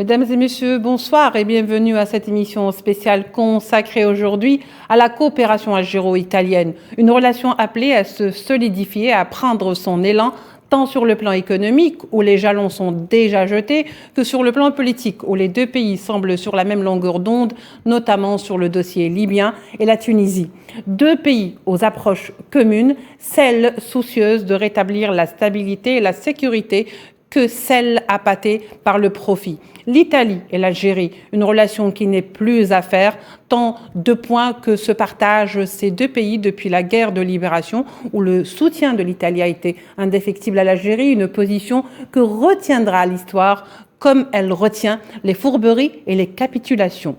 Mesdames et messieurs, bonsoir et bienvenue à cette émission spéciale consacrée aujourd'hui à la coopération algéro-italienne. Une relation appelée à se solidifier, à prendre son élan, tant sur le plan économique, où les jalons sont déjà jetés, que sur le plan politique, où les deux pays semblent sur la même longueur d'onde, notamment sur le dossier libyen et la Tunisie. Deux pays aux approches communes, celle soucieuse de rétablir la stabilité et la sécurité que celle appâtée par le profit. L'Italie et l'Algérie, une relation qui n'est plus à faire, tant de points que se partagent ces deux pays depuis la guerre de libération, où le soutien de l'Italie a été indéfectible à l'Algérie, une position que retiendra l'histoire comme elle retient les fourberies et les capitulations.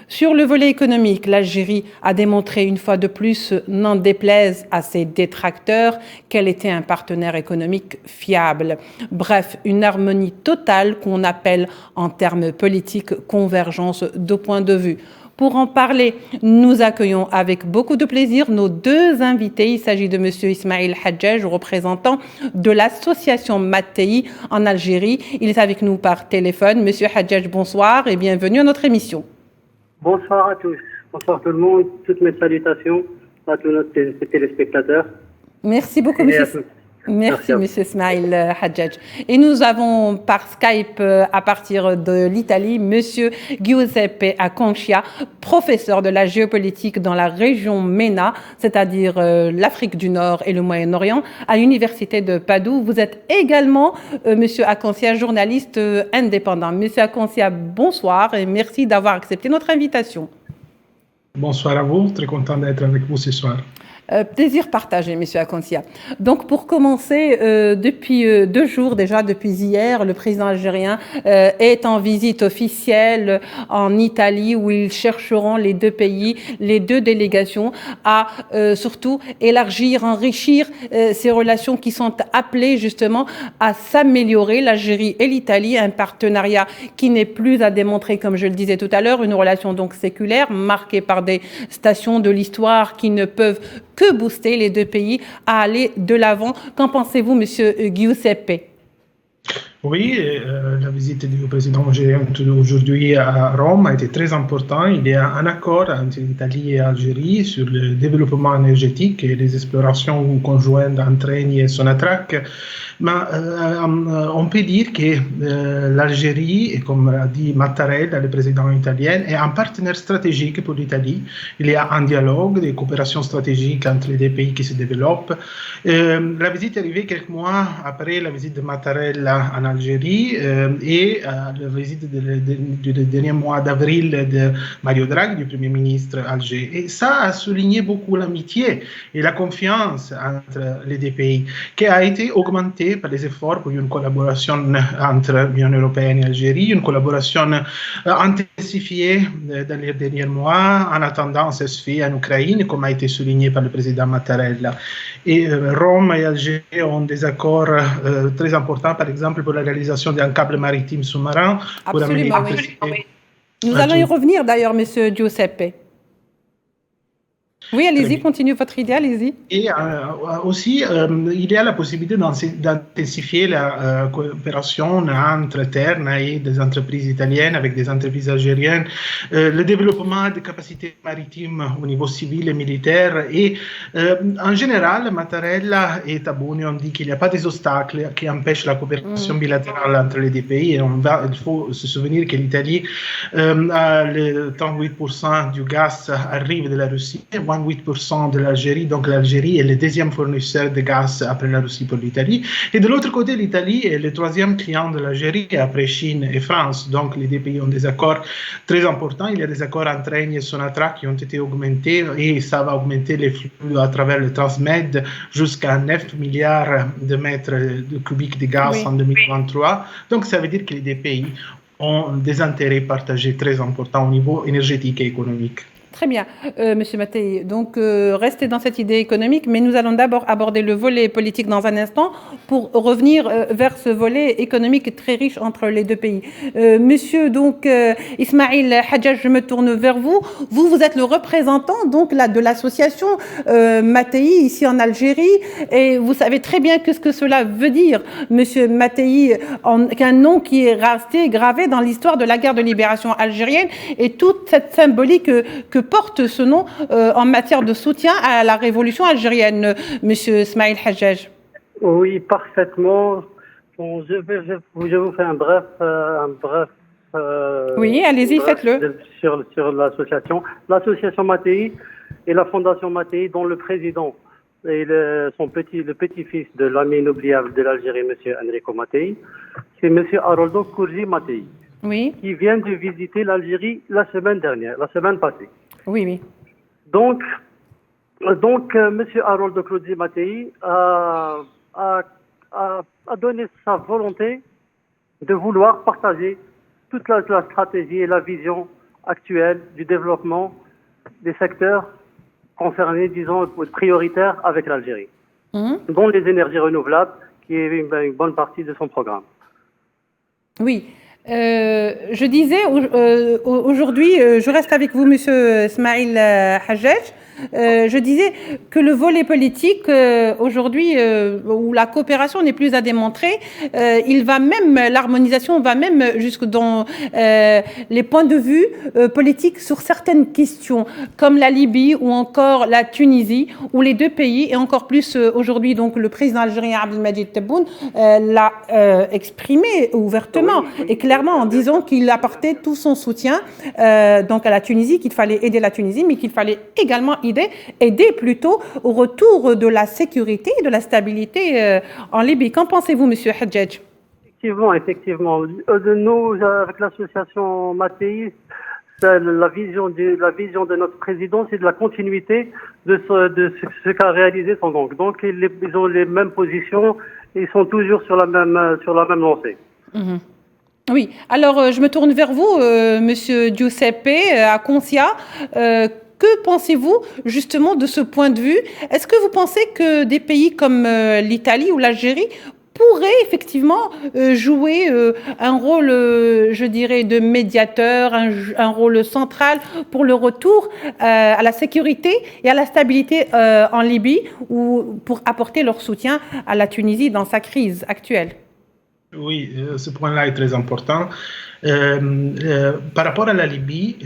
Sur le volet économique, l'Algérie a démontré une fois de plus, n'en déplaise à ses détracteurs, qu'elle était un partenaire économique fiable. Bref, une harmonie totale qu'on appelle en termes politiques convergence de points de vue. Pour en parler, nous accueillons avec beaucoup de plaisir nos deux invités. Il s'agit de M. Ismail Hadjaj, représentant de l'association Mattei en Algérie. Il est avec nous par téléphone. M. Hadjaj, bonsoir et bienvenue à notre émission. Bonsoir à tous, bonsoir tout le monde, toutes mes salutations à tous nos téléspectateurs. Merci beaucoup, Merci, M. Ismail Hadjaj. Et nous avons par Skype, à partir de l'Italie, M. Giuseppe Aconcia, professeur de la géopolitique dans la région MENA, c'est-à-dire l'Afrique du Nord et le Moyen-Orient, à l'Université de Padoue. Vous êtes également, M. Aconcia, journaliste indépendant. M. Aconcia, bonsoir et merci d'avoir accepté notre invitation. Bonsoir à vous, très content d'être avec vous ce soir. Plaisir partagé, M. Aconcia. Donc, pour commencer, depuis 2 jours déjà, depuis hier, le président algérien est en visite officielle en Italie où ils chercheront les deux pays, les deux délégations à surtout élargir, enrichir ces relations qui sont appelées justement à s'améliorer. L'Algérie et l'Italie, un partenariat qui n'est plus à démontrer, comme je le disais tout à l'heure, une relation donc séculaire marquée par des stations de l'histoire qui ne peuvent que booster les deux pays à aller de l'avant. Qu'en pensez-vous, Monsieur Giuseppe? Oui, la visite du président algérien aujourd'hui à Rome a été très importante. Il y a un accord entre l'Italie et l'Algérie sur le développement énergétique et les explorations conjointes entre Eni et Sonatrach. Mais on peut dire que l'Algérie, et comme a dit Mattarella, le président italien, est un partenaire stratégique pour l'Italie. Il y a un dialogue, des coopérations stratégiques entre les deux pays qui se développent. La visite est arrivée quelques mois après la visite de Mattarella en Algérie et la visite du dernier mois d'avril de Mario Draghi, du Premier ministre algérien. Et ça a souligné beaucoup l'amitié et la confiance entre les deux pays, qui a été augmentée par les efforts pour une collaboration entre l'Union européenne et l'Algérie, une collaboration intensifiée dans les derniers mois, en attendant ce fait en Ukraine, comme a été souligné par le président Mattarella. Et Rome et Alger ont des accords très importants, par exemple pour la réalisation d'un câble maritime sous-marin. Absolument, oui. Nous allons y revenir d'ailleurs, Monsieur Giuseppe. Oui, allez-y, continuez votre idée, allez-y. Et aussi, il y a la possibilité d'intensifier la coopération entre Terna et des entreprises italiennes avec des entreprises algériennes, le développement des capacités maritimes au niveau civil et militaire. Et en général, Mattarella et Tabuni ont dit qu'il n'y a pas des obstacles qui empêchent la coopération bilatérale entre les deux pays. Et il faut se souvenir que l'Italie, 38% du gaz arrive de la Russie, 8% de l'Algérie, donc l'Algérie est le deuxième fournisseur de gaz après la Russie pour l'Italie. Et de l'autre côté, l'Italie est le troisième client de l'Algérie après Chine et France. Donc les deux pays ont des accords très importants. Il y a des accords entre Eni et Sonatrach qui ont été augmentés et ça va augmenter les flux à travers le Transmed jusqu'à 9 milliards de mètres cubiques de gaz en 2023. Donc ça veut dire que les deux pays ont des intérêts partagés très importants au niveau énergétique et économique. Très bien, Monsieur Mattei. Donc, restez dans cette idée économique, mais nous allons d'abord aborder le volet politique dans un instant pour revenir vers ce volet économique très riche entre les deux pays. Monsieur donc Ismail Hadjaj, je me tourne vers vous. Vous êtes le représentant donc là de l'association Mattei ici en Algérie, et vous savez très bien ce que cela veut dire, Monsieur Mattei, qu'un nom qui est resté gravé dans l'histoire de la guerre de libération algérienne et toute cette symbolique que porte ce nom en matière de soutien à la révolution algérienne, Monsieur Ismail Hadjaj. Oui, parfaitement. Bon, je vous fais un bref oui, allez-y, faites-le. Sur l'association. L'association Mattei et la fondation Mattei, dont le président et le petit-fils de l'ami inoubliable de l'Algérie, Monsieur Enrico Mattei, c'est Monsieur Aroldo Kourji Mattei, oui, qui vient de visiter l'Algérie la semaine passée. Oui, oui. Donc, Monsieur Aroldo Kourji Mattei a donné sa volonté de vouloir partager toute la stratégie et la vision actuelle du développement des secteurs concernés, disons, prioritaires avec l'Algérie, dont les énergies renouvelables, qui est une bonne partie de son programme. Oui. Je disais, aujourd'hui, je reste avec vous, Monsieur Ismail Hadjaj. Je disais que le volet politique, aujourd'hui, où la coopération n'est plus à démontrer, l'harmonisation va même jusque dans les points de vue politiques sur certaines questions, comme la Libye ou encore la Tunisie, où les deux pays, et encore plus aujourd'hui, donc le président algérien Abdelmadjid Tebboune l'a exprimé ouvertement et clairement en disant qu'il apportait tout son soutien donc à la Tunisie, qu'il fallait aider la Tunisie, mais qu'il fallait également aider plutôt au retour de la sécurité et de la stabilité en Libye. Qu'en pensez-vous, Monsieur Hadjaj? Effectivement. Nous, avec l'association Mattei, la vision de notre président, c'est de la continuité de ce qu'a réalisé son oncle. Donc, ils ont les mêmes positions, et ils sont toujours sur la même lancée. Oui. Alors, je me tourne vers vous, Monsieur Giuseppe Akoncia. Que pensez-vous justement de ce point de vue? Est-ce que vous pensez que des pays comme l'Italie ou l'Algérie pourraient effectivement jouer un rôle, je dirais, de médiateur, un rôle central pour le retour à la sécurité et à la stabilité en Libye, ou pour apporter leur soutien à la Tunisie dans sa crise actuelle? Oui, ce point-là est très important. Par rapport à la Libye,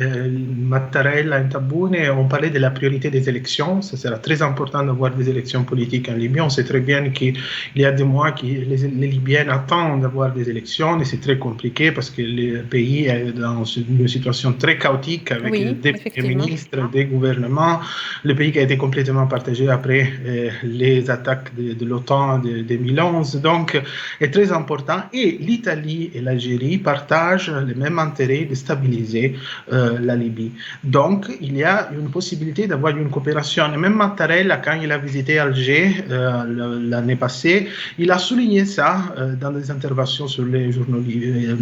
Mattarella et Tebboune ont parlé de la priorité des élections. Ce sera très important d'avoir des élections politiques en Libye. On sait très bien qu'il y a des mois que les Libyens attendent d'avoir des élections, et c'est très compliqué parce que le pays est dans une situation très chaotique avec des ministres, des gouvernements. Le pays qui a été complètement partagé après les attaques de l'OTAN de 2011. Donc, est très important. Et l'Italie et l'Algérie partagent les mêmes intérêts de stabiliser la Libye. Donc, il y a une possibilité d'avoir une coopération. Et même Mattarella, quand il a visité Alger l'année passée, il a souligné ça dans des interventions sur les journaux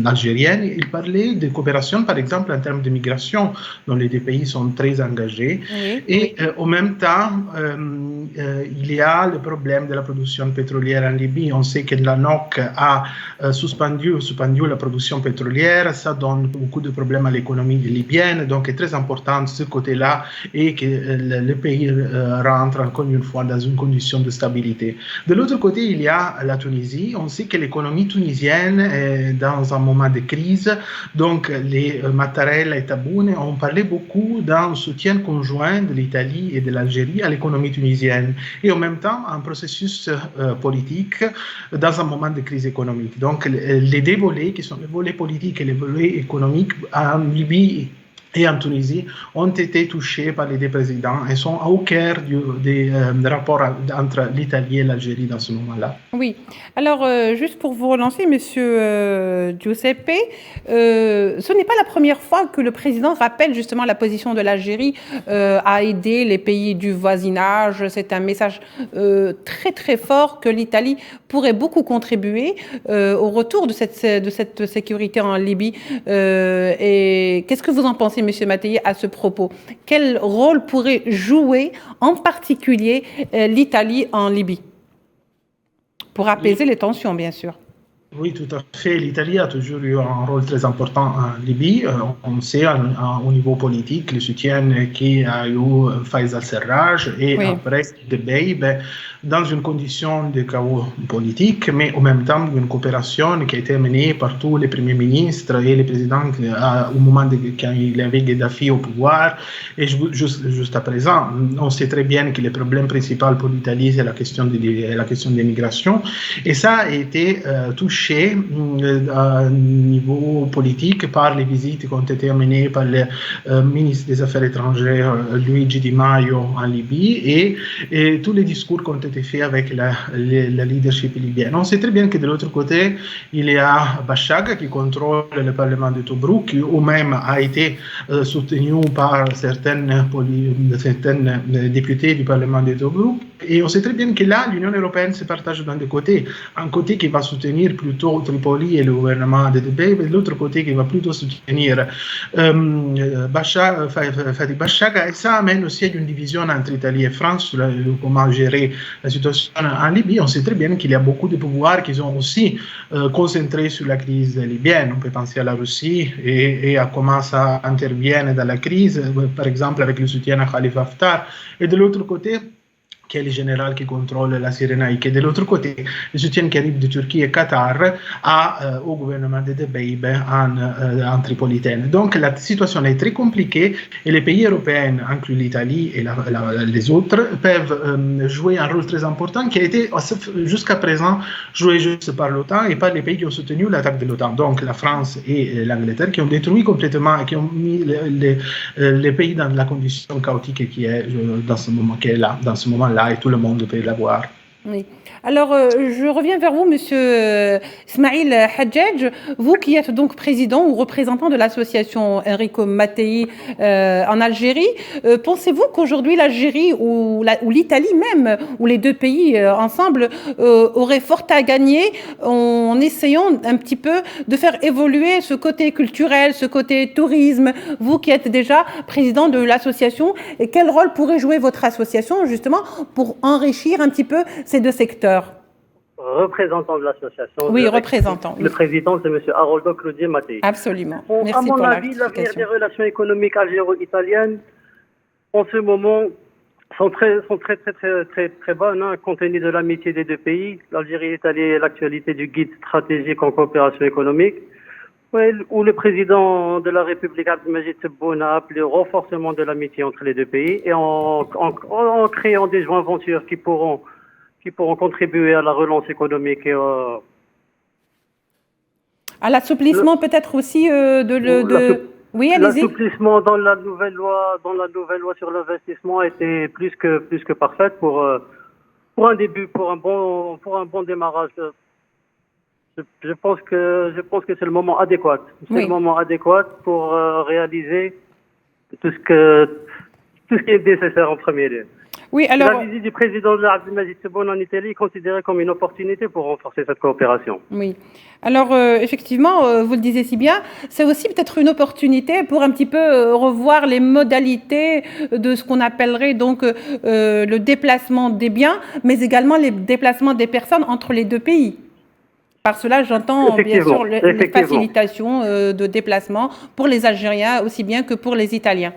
algériens. Il parlait de coopération, par exemple, en termes de migration, dont les deux pays sont très engagés. Et en même temps, il y a le problème de la production pétrolière en Libye. On sait que la NOC a suspendu la production pétrolière. Ça donne beaucoup de problèmes à l'économie libyenne, donc c'est très important de ce côté-là, et que le pays rentre encore une fois dans une condition de stabilité. De l'autre côté, il y a la Tunisie. On sait que l'économie tunisienne est dans un moment de crise, donc les Mattarella et Tebboune ont parlé beaucoup d'un soutien conjoint de l'Italie et de l'Algérie à l'économie tunisienne, et en même temps un processus politique dans un moment de crise économique. Donc les deux volets, qui sont les volets politiques et les volets économiques en Libye et en Tunisie, ont été touchés par les deux présidents et sont au cœur des rapports entre l'Italie et l'Algérie dans ce moment-là. Oui. Alors, juste pour vous relancer, Monsieur Giuseppe, ce n'est pas la première fois que le président rappelle justement la position de l'Algérie à aider les pays du voisinage. C'est un message très très fort que l'Italie pourrait beaucoup contribuer au retour de cette sécurité en Libye. Et qu'est-ce que vous en pensez, pensez, Monsieur Matei, à ce propos? Quel rôle pourrait jouer en particulier l'Italie en Libye? Pour apaiser les tensions, bien sûr. Oui, tout à fait. L'Italie a toujours eu un rôle très important en Libye. On sait au niveau politique le soutien qu'il a eu Fayez al-Serraj et Oui. après Dbeib dans une condition de chaos politique, mais en même temps une coopération qui a été menée par tous les premiers ministres et les présidents au moment quand il avait Gaddafi au pouvoir. Et juste à présent, on sait très bien que le problème principal pour l'Italie, c'est la question des migrations. Et ça a été touché à niveau politique par les visites qui ont été menées par le ministre des Affaires étrangères Luigi Di Maio en Libye et tous les discours qui ont été faits avec la leadership libyenne. On sait très bien que de l'autre côté, il y a Bachagha qui contrôle le Parlement de Tobrouk, qui même a été soutenu par certaines députés du Parlement de Tobrouk. Et on sait très bien que là, l'Union européenne se partage dans deux côtés. Un côté qui va soutenir plutôt Tripoli et le gouvernement de Dbeib, et l'autre côté qui va plutôt soutenir Fatih Bachagha. Et ça amène aussi à une division entre Italie et France sur comment gérer la situation en Libye. On sait très bien qu'il y a beaucoup de pouvoirs qui sont aussi concentrés sur la crise libyenne. On peut penser à la Russie et à comment ça intervient dans la crise, par exemple avec le soutien à Khalifa Haftar. Et de l'autre côté, qui est le général qui contrôle la Cyrénaïque, et de l'autre côté, le soutien qui arrive de Turquie et Qatar au gouvernement de Dbeib en Tripolitaine. Donc la situation est très compliquée et les pays européens, inclus l'Italie et les autres, peuvent jouer un rôle très important qui a été jusqu'à présent joué juste par l'OTAN et par les pays qui ont soutenu l'attaque de l'OTAN, donc la France et l'Angleterre, qui ont détruit complètement et qui ont mis les pays dans la condition chaotique qui est dans ce moment, qui est là, dans ce moment-là. Et tout le monde peut la voir. Oui. Alors, je reviens vers vous, Monsieur Ismail Hadjadj, vous qui êtes donc président ou représentant de l'association Enrico Mattei en Algérie. Pensez-vous qu'aujourd'hui l'Algérie ou l'Italie même, ou les deux pays ensemble, auraient fort à gagner en essayant un petit peu de faire évoluer ce côté culturel, ce côté tourisme? Vous qui êtes déjà président de l'association, quel rôle pourrait jouer votre association justement pour enrichir un petit peu ces deux secteurs? Représentant de l'association. Oui, représentant. Le président, c'est M. Aroldo Mattei. Absolument. Merci à mon avis, l'avenir des relations économiques algéro-italiennes, en ce moment, sont très bonnes, hein, compte tenu de l'amitié des deux pays. L'Algérie et l'Italie est l'actualité du guide stratégique en coopération économique, où le président de la République, Abdelmajid Tebboune, a appelé au renforcement de l'amitié entre les deux pays et en créant des joint ventures qui pourront contribuer à la relance économique et à l'assouplissement peut-être aussi oui, allez-y. L'assouplissement dans la nouvelle loi sur l'investissement était plus que parfaite pour un début, pour un bon démarrage. Je pense que c'est le moment adéquat. C'est le moment adéquat pour réaliser tout ce qui est nécessaire en premier lieu. Oui, alors... La visite du président de Abdelmajid Tebboune en Italie est considérée comme une opportunité pour renforcer cette coopération. Oui. Alors, effectivement, vous le disiez si bien, c'est aussi peut-être une opportunité pour un petit peu revoir les modalités de ce qu'on appellerait donc le déplacement des biens, mais également les déplacements des personnes entre les deux pays. Par cela, j'entends bien sûr les facilitations de déplacement pour les Algériens aussi bien que pour les Italiens.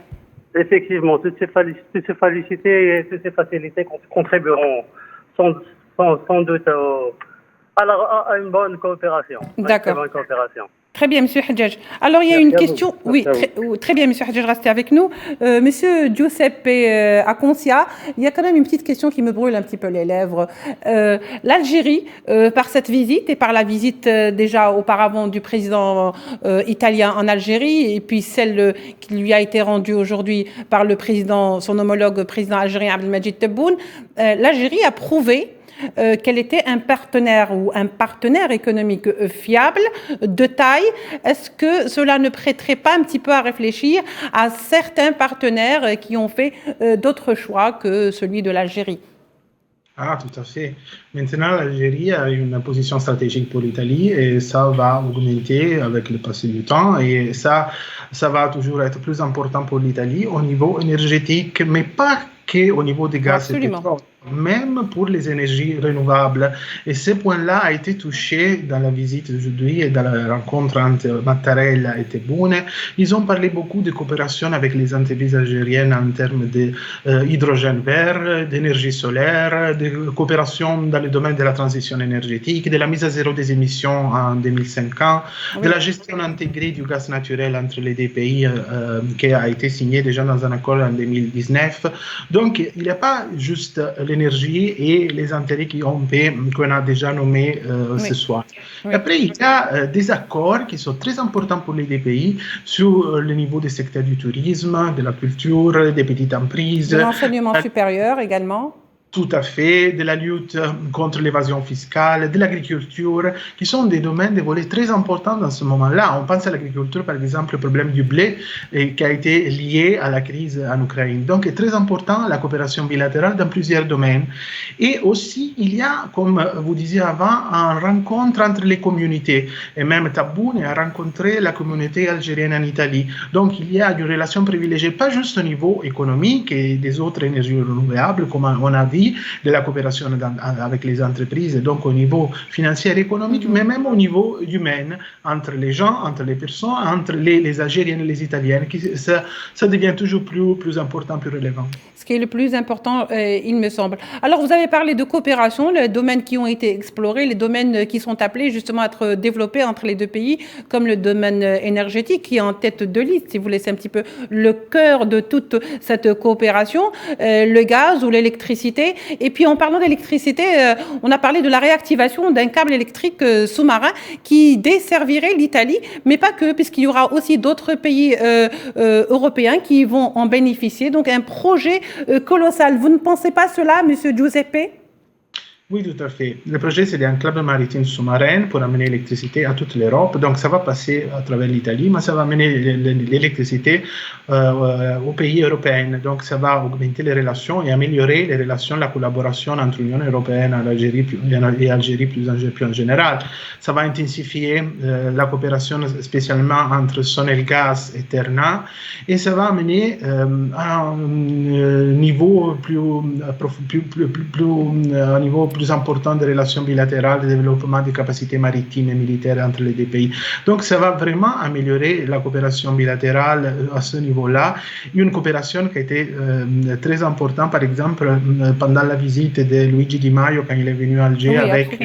Effectivement, toutes ces facilités et toutes ces facilités contribueront sans doute à une bonne coopération. D'accord. Très bien, Monsieur Hadjadj. Alors, il y a une question. Oui, très bien, Monsieur Hadjadj, restez avec nous. Monsieur Giuseppe Aconcia, il y a quand même une petite question qui me brûle un petit peu les lèvres. L'Algérie, par cette visite et par la visite déjà auparavant du président italien en Algérie, et puis celle qui lui a été rendue aujourd'hui par le président, son homologue président algérien Abdelmajid Tebboune, l'Algérie a prouvé qu'elle était un partenaire économique fiable, de taille. Est-ce que cela ne prêterait pas un petit peu à réfléchir à certains partenaires qui ont fait d'autres choix que celui de l'Algérie? Ah, tout à fait. Maintenant, l'Algérie a une position stratégique pour l'Italie et ça va augmenter avec le passé du temps et ça va toujours être plus important pour l'Italie au niveau énergétique, mais pas qu'au niveau des gaz et Absolument. pétrole, même pour les énergies renouvelables. Et ce point-là a été touché dans la visite d'aujourd'hui et dans la rencontre entre Mattarella et Tebboune. Ils ont parlé beaucoup de coopération avec les entreprises algériennes en termes d'hydrogène vert, d'énergie solaire, de coopération dans le domaine de la transition énergétique, de la mise à zéro des émissions en 2050, Oui. de la gestion intégrée du gaz naturel entre les deux pays qui a été signé déjà dans un accord en 2019. Donc, il n'y a pas juste l'énergie et les intérêts qu'on a déjà nommés ce soir. Oui. Après, il y a des accords qui sont très importants pour les deux pays sur le niveau des secteurs du tourisme, de la culture, des petites emprises. De l'enseignement supérieur également. Tout à fait, de la lutte contre l'évasion fiscale, de l'agriculture, qui sont des domaines, des volets très importants dans ce moment-là. On pense à l'agriculture, par exemple, le problème du blé qui a été lié à la crise en Ukraine. Donc, c'est très important la coopération bilatérale dans plusieurs domaines. Et aussi, il y a, comme vous disiez avant, une rencontre entre les communautés. Et même Tebboune a rencontré la communauté algérienne en Italie. Donc, il y a une relation privilégiée, pas juste au niveau économique et des autres énergies renouvelables, comme on a dit, de la coopération avec les entreprises, donc au niveau financier et économique, mais même au niveau humain, entre les gens, entre les personnes, entre les Algériennes et les Italiennes, ça devient toujours plus important, plus relevant. Ce qui est le plus important, il me semble. Alors, vous avez parlé de coopération, les domaines qui ont été explorés, les domaines qui sont appelés justement à être développés entre les deux pays, comme le domaine énergétique qui est en tête de liste, si vous laissez un petit peu le cœur de toute cette coopération, le gaz ou l'électricité. Et puis, en parlant d'électricité, on a parlé de la réactivation d'un câble électrique sous-marin qui desservirait l'Italie, mais pas que, puisqu'il y aura aussi d'autres pays européens qui vont en bénéficier. Donc, un projet colossal. Vous ne pensez pas cela, Monsieur Giuseppe? Oui, tout à fait. Le projet, c'est un club maritime sous-marin pour amener l'électricité à toute l'Europe. Donc, ça va passer à travers l'Italie, mais ça va amener l'électricité aux pays européens. Donc, ça va augmenter les relations et améliorer les relations, la collaboration entre l'Union européenne et l'Algérie plus en général. Ça va intensifier la coopération spécialement entre Sonelgaz et Terna et ça va amener à un niveau plus important des relations bilatérales, de développement des capacités maritimes et militaires entre les deux pays. Donc, ça va vraiment améliorer la coopération bilatérale à ce niveau-là. Une coopération qui a été très importante, par exemple, pendant la visite de Luigi Di Maio quand il est venu à Alger avec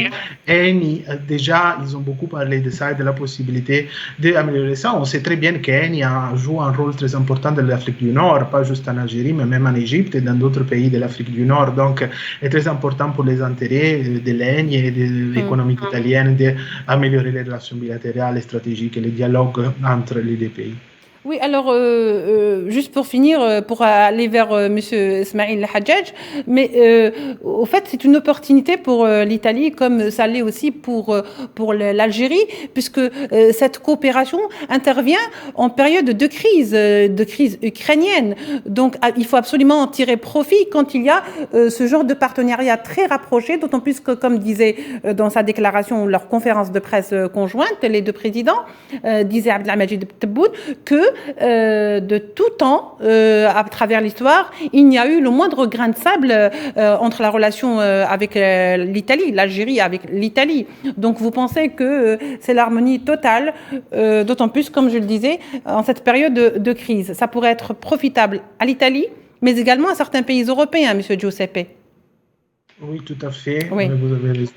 Eni. Déjà, ils ont beaucoup parlé de ça et de la possibilité d'améliorer ça. On sait très bien qu'Eni joue un rôle très important dans l'Afrique du Nord, pas juste en Algérie, mais même en Égypte et dans d'autres pays de l'Afrique du Nord. Donc, c'est très important pour les intérêts de l'ENI et de l'économie italienne d'améliorer les relations bilatérales et stratégiques et les dialogues entre les deux pays. Oui, alors, juste pour finir, pour aller vers M. Ismail Hajjaj, mais au fait, c'est une opportunité pour l'Italie, comme ça l'est aussi pour l'Algérie, puisque cette coopération intervient en période de crise ukrainienne. Donc, il faut absolument en tirer profit quand il y a ce genre de partenariat très rapproché, d'autant plus que, comme disait dans sa déclaration, leur conférence de presse conjointe, les deux présidents, disait Abdelhamedjid Tebboune, que de tout temps, à travers l'histoire, il n'y a eu le moindre grain de sable entre la relation avec l'Italie, l'Algérie avec l'Italie. Donc vous pensez que c'est l'harmonie totale, d'autant plus, comme je le disais, en cette période de crise. Ça pourrait être profitable à l'Italie, mais également à certains pays européens, M. Giuseppe. Oui, tout à fait, oui. Vous avez raison.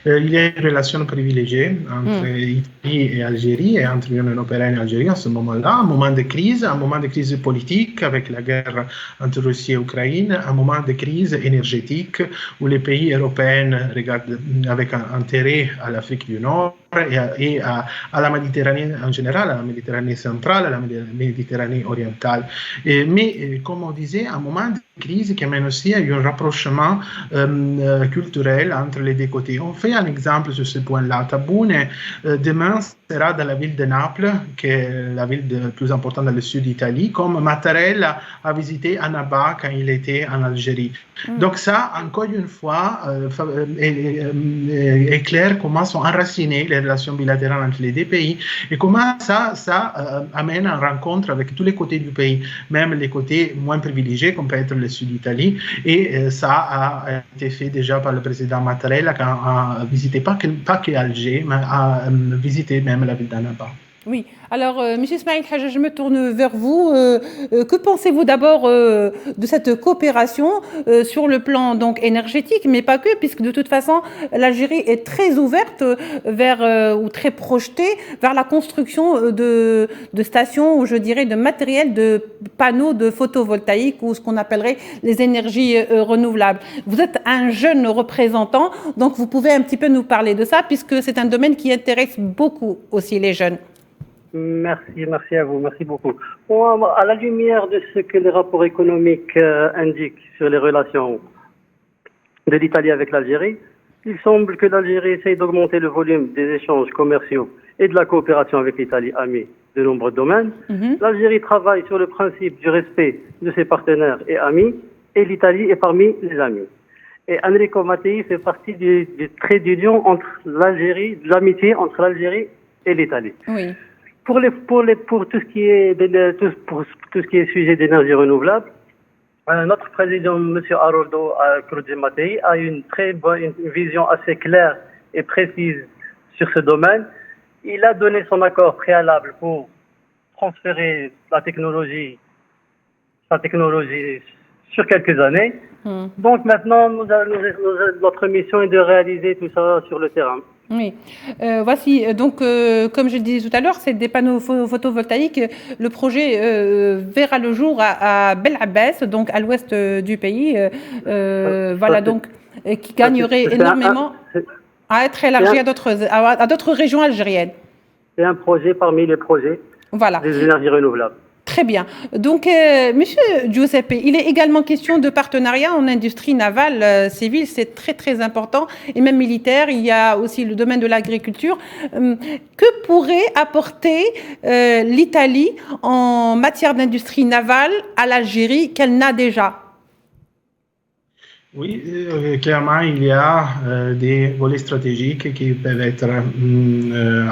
Il y a une relation privilégiée entre Italie et Algérie et entre l'Union européenne et l'Algérie à ce moment-là, un moment de crise politique avec la guerre entre Russie et Ukraine, un moment de crise énergétique où les pays européens regardent avec intérêt à l'Afrique du Nord, à la Méditerranée en général, à la Méditerranée centrale, à la Méditerranée orientale. Mais comme on disait, à un moment de crise qui amène aussi à un rapprochement culturel entre les deux côtés. On fait un exemple sur ce point-là. Taboune, demain, sera dans la ville de Naples, qui est la ville la plus importante dans le sud d'Italie, comme Mattarella a visité Annaba quand il était en Algérie. Donc ça, encore une fois, est clair comment sont enracinées les relations bilatérales entre les deux pays et comment ça amène une rencontre avec tous les côtés du pays, même les côtés moins privilégiés, comme peut être le sud d'Italie. Et ça a été fait déjà par le président Mattarella quand a visité pas que Alger, mais a visité même la ville d'Annaba. Oui. Alors, M. Ismail Hajj, je me tourne vers vous. Que pensez-vous d'abord de cette coopération sur le plan donc énergétique, mais pas que, puisque de toute façon, l'Algérie est très ouverte ou très projetée vers la construction de stations, ou je dirais de matériel, de panneaux de photovoltaïque, ou ce qu'on appellerait les énergies renouvelables. Vous êtes un jeune représentant, donc vous pouvez un petit peu nous parler de ça, puisque c'est un domaine qui intéresse beaucoup aussi les jeunes. Merci à vous, merci beaucoup. Bon, à la lumière de ce que les rapports économiques indiquent sur les relations de l'Italie avec l'Algérie, il semble que l'Algérie essaye d'augmenter le volume des échanges commerciaux et de la coopération avec l'Italie amie de nombreux domaines. L'Algérie travaille sur le principe du respect de ses partenaires et amis, et l'Italie est parmi les amis. Et Enrico Mattei fait partie du trait d'union entre l'Algérie, de l'amitié entre l'Algérie et l'Italie. Oui. Pour tout ce qui est tout ce qui est sujet d'énergie renouvelable, notre président, M. Aroldo Cruzzi Mattei, a une vision assez claire et précise sur ce domaine. Il a donné son accord préalable pour transférer sa technologie sur quelques années. Donc maintenant, notre mission est de réaliser tout ça sur le terrain. Oui, voici, donc comme je le disais tout à l'heure, c'est des panneaux photovoltaïques. Le projet verra le jour à Bel Abbès, donc à l'ouest du pays, voilà, donc qui gagnerait énormément à être élargi à d'autres régions algériennes. C'est un projet parmi les projets des énergies renouvelables. Très bien. Donc, Monsieur Giuseppe, il est également question de partenariat en industrie navale civile, c'est très très important, et même militaire. Il y a aussi le domaine de l'agriculture. Que pourrait apporter l'Italie en matière d'industrie navale à l'Algérie qu'elle n'a déjà ? Oui, clairement, il y a des volets stratégiques qui peuvent être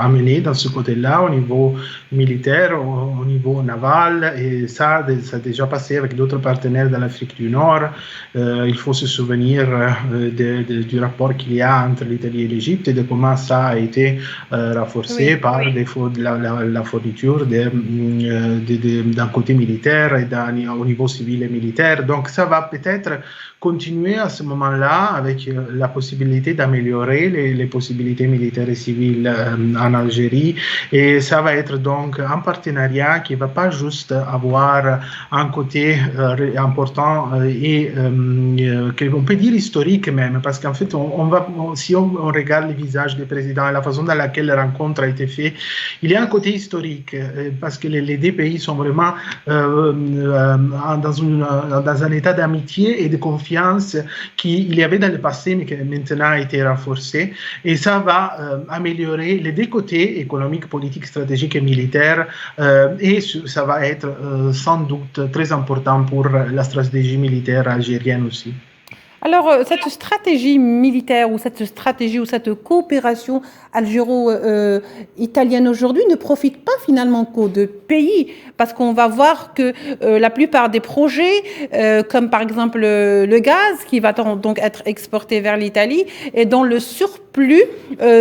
amenés dans ce côté-là au niveau militaire, au niveau naval, et ça a déjà passé avec d'autres partenaires de l'Afrique du Nord. Il faut se souvenir du rapport qu'il y a entre l'Italie et l'Égypte et de comment ça a été renforcé par la fourniture d'un côté militaire et au niveau civil et militaire. Donc ça va peut-être continuer à ce moment-là avec la possibilité d'améliorer les possibilités militaires et civiles en Algérie. Et ça va être donc un partenariat qui ne va pas juste avoir un côté important et qu'on peut dire historique même, parce qu'en fait, si on regarde le visage du président et la façon dans laquelle la rencontre a été faite, il y a un côté historique, parce que les deux pays sont vraiment dans un état d'amitié et de confiance qu'il y avait dans le passé, mais qui maintenant a été renforcé. Et ça va améliorer les deux côtés, économiques, politiques, stratégiques et militaires. Et ça va être sans doute très important pour la stratégie militaire algérienne aussi. Alors, cette stratégie militaire ou cette coopération algéro-italienne aujourd'hui ne profite pas finalement qu'aux deux pays, parce qu'on va voir que la plupart des projets, comme par exemple le gaz, qui va donc être exporté vers l'Italie, et dont le surplus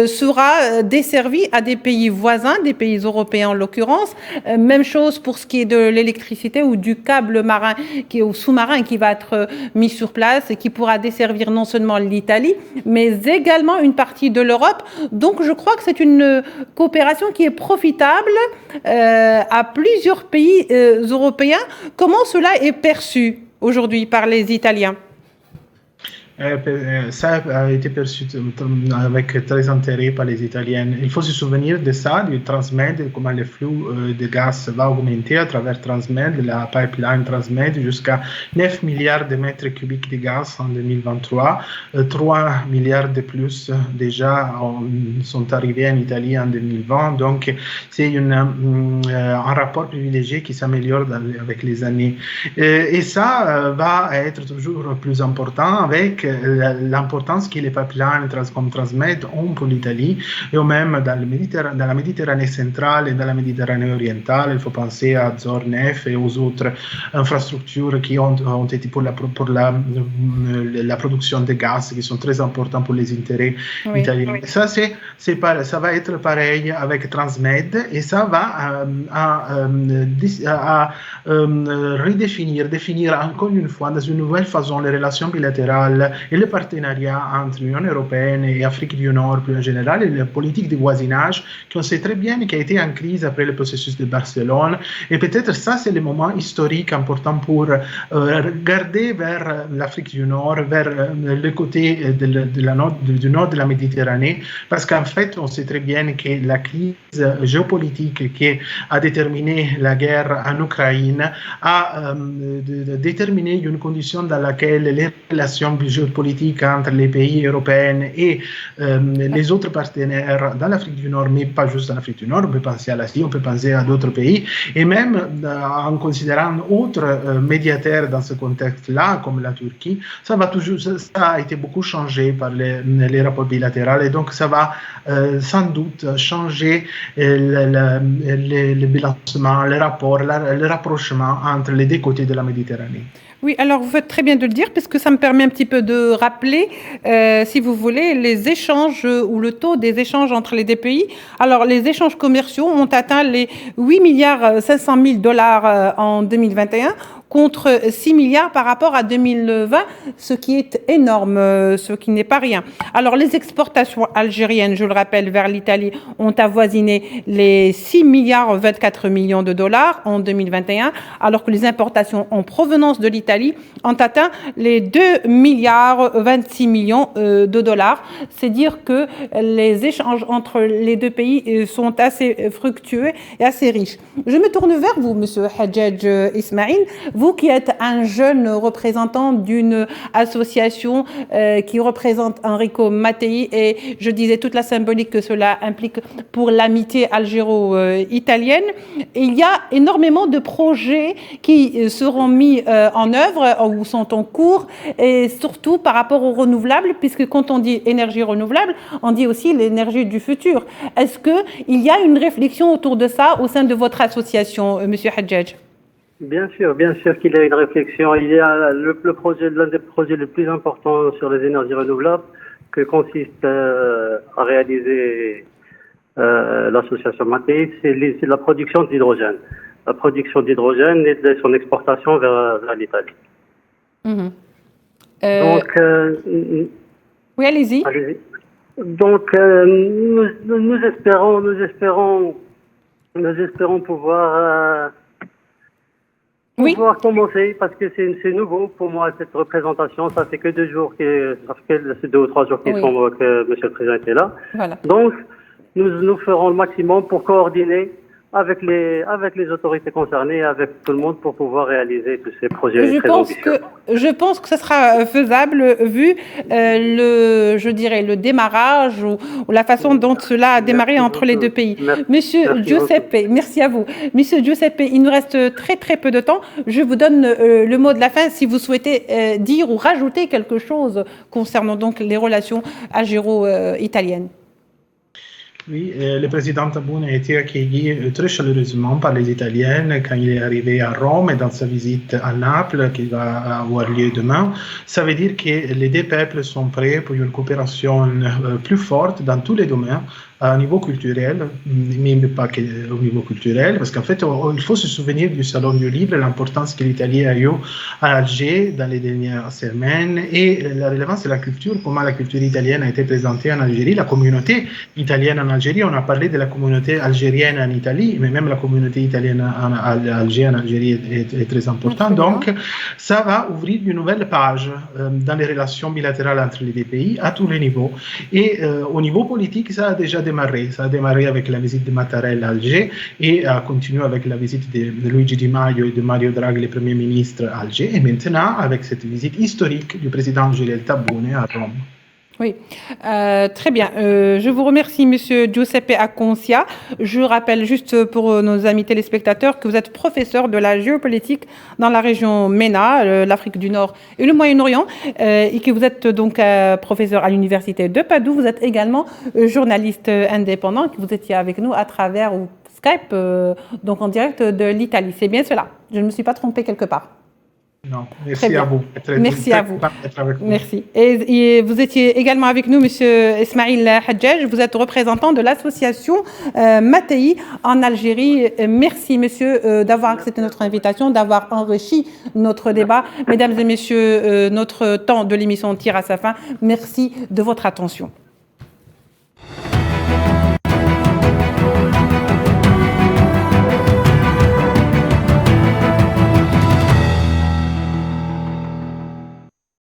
sera desservi à des pays voisins, des pays européens en l'occurrence. Même chose pour ce qui est de l'électricité ou du câble marin ou sous-marin qui va être mis sur place et qui pourra desservir non seulement l'Italie, mais également une partie de l'Europe. Donc je crois que c'est une coopération qui est profitable à plusieurs pays européens. Comment cela est perçu aujourd'hui par les Italiens ? Ça a été perçu avec très intérêt par les Italiens. Il faut se souvenir de ça, du Transmed, comment le flux de gaz va augmenter à travers Transmed, la pipeline Transmed, jusqu'à 9 milliards de mètres cubiques de gaz en 2023. 3 milliards de plus déjà sont arrivés en Italie en 2020. Donc, c'est un rapport privilégié qui s'améliore avec les années. Et ça va être toujours plus important avec l'importance que les pipelines comme Transmed ont pour l'Italie et même dans la Méditerranée centrale et dans la Méditerranée orientale. Il faut penser à Zornef et aux autres infrastructures qui ont été pour la production de gaz qui sont très importantes pour les intérêts italiens. Oui. Ça va être pareil avec Transmed et ça va définir encore une fois dans une nouvelle façon les relations bilatérales et le partenariat entre l'Union européenne et l'Afrique du Nord plus en général et la politique de voisinage qu'on sait très bien qui a été en crise après le processus de Barcelone. Et peut-être ça, c'est le moment historique important pour regarder vers l'Afrique du Nord, vers le côté du nord de la Méditerranée, parce qu'en fait, on sait très bien que la crise géopolitique qui a déterminé la guerre en Ukraine a déterminé une condition dans laquelle les relations géopolitiques entre les pays européens et les autres partenaires dans l'Afrique du Nord, mais pas juste dans l'Afrique du Nord, on peut penser à l'Asie, on peut penser à d'autres pays, et même en considérant autres médiateurs dans ce contexte-là, comme la Turquie, ça a été beaucoup changé par les rapports bilatéraux, et donc ça va sans doute changer le bilancement, les rapports, le rapprochement entre les deux côtés de la Méditerranée. Oui, alors vous faites très bien de le dire, parce que ça me permet un petit peu de rappeler, si vous voulez, les échanges ou le taux des échanges entre les deux pays. Alors, les échanges commerciaux ont atteint les 8 milliards 500 000 dollars en 2021, contre 6 milliards par rapport à 2020, ce qui est énorme, ce qui n'est pas rien. Alors, les exportations algériennes, je le rappelle, vers l'Italie ont avoisiné les 6 milliards 24 millions de dollars en 2021, alors que les importations en provenance de l'Italie ont atteint les 2 milliards 26 millions de dollars. C'est dire que les échanges entre les deux pays sont assez fructueux et assez riches. Je me tourne vers vous, Monsieur Hadjadj Ismail. Vous qui êtes un jeune représentant d'une association qui représente Enrico Mattei et je disais toute la symbolique que cela implique pour l'amitié algéro-italienne, il y a énormément de projets qui seront mis en œuvre ou sont en cours et surtout par rapport aux renouvelables, puisque quand on dit énergie renouvelable, on dit aussi l'énergie du futur. Est-ce qu'il y a une réflexion autour de ça au sein de votre association, Monsieur Hadjadj? Bien sûr qu'il y a une réflexion. Il y a le projet, l'un des projets les plus importants sur les énergies renouvelables que consiste à réaliser l'association Mattei, c'est la production d'hydrogène. La production d'hydrogène et de son exportation vers l'Italie. Mmh. Donc, oui, allez-y. Donc, nous espérons pouvoir commencer, parce que c'est nouveau pour moi cette représentation. Ça fait que 2 jours, ça fait 2 ou 3 jours que Monsieur le Président était là. Voilà. Donc, nous ferons le maximum pour coordonner avec les autorités concernées, avec tout le monde pour pouvoir réaliser tous ces projets. Je pense que ce sera faisable vu le démarrage ou la façon dont cela a démarré entre les deux pays. Monsieur Giuseppe, merci à vous. Monsieur Giuseppe, il nous reste très très peu de temps. Je vous donne le mot de la fin si vous souhaitez dire ou rajouter quelque chose concernant donc les relations algéro-italiennes. Oui, le président Tebboune a été accueilli très chaleureusement par les Italiens quand il est arrivé à Rome et dans sa visite à Naples qui va avoir lieu demain. Ça veut dire que les deux peuples sont prêts pour une coopération plus forte dans tous les domaines, à un niveau culturel, mais pas qu'au niveau culturel, parce qu'en fait, il faut se souvenir du Salon du Livre, l'importance que l'Italie a eue à Alger dans les dernières semaines, et la relevance de la culture, comment la culture italienne a été présentée en Algérie, la communauté italienne en Algérie. On a parlé de la communauté algérienne en Italie, mais même la communauté italienne en Algérie est très importante. Donc, ça va ouvrir une nouvelle page dans les relations bilatérales entre les deux pays à tous les niveaux. Et au niveau politique, ça a déjà démarré. Ça a démarré avec la visite de Mattarella à Alger et a continué avec la visite de Luigi Di Maio et de Mario Draghi, les premiers ministres à Alger. Et maintenant, avec cette visite historique du président algérien Tebboune à Rome. Oui, très bien. Je vous remercie, Monsieur Giuseppe Acconcia. Je rappelle juste pour nos amis téléspectateurs que vous êtes professeur de la géopolitique dans la région MENA, l'Afrique du Nord et le Moyen-Orient, et que vous êtes donc professeur à l'université de Padoue. Vous êtes également journaliste indépendant, que vous étiez avec nous à travers Skype, donc en direct de l'Italie. C'est bien cela. Je ne me suis pas trompée quelque part. Non, merci à vous. Merci à vous. Merci. Et vous étiez également avec nous, Monsieur Ismail Hadjaj. Vous êtes représentant de l'association Matei en Algérie. Merci, Monsieur, d'avoir accepté notre invitation, d'avoir enrichi notre débat. Mesdames et Messieurs, notre temps de l'émission tire à sa fin. Merci de votre attention.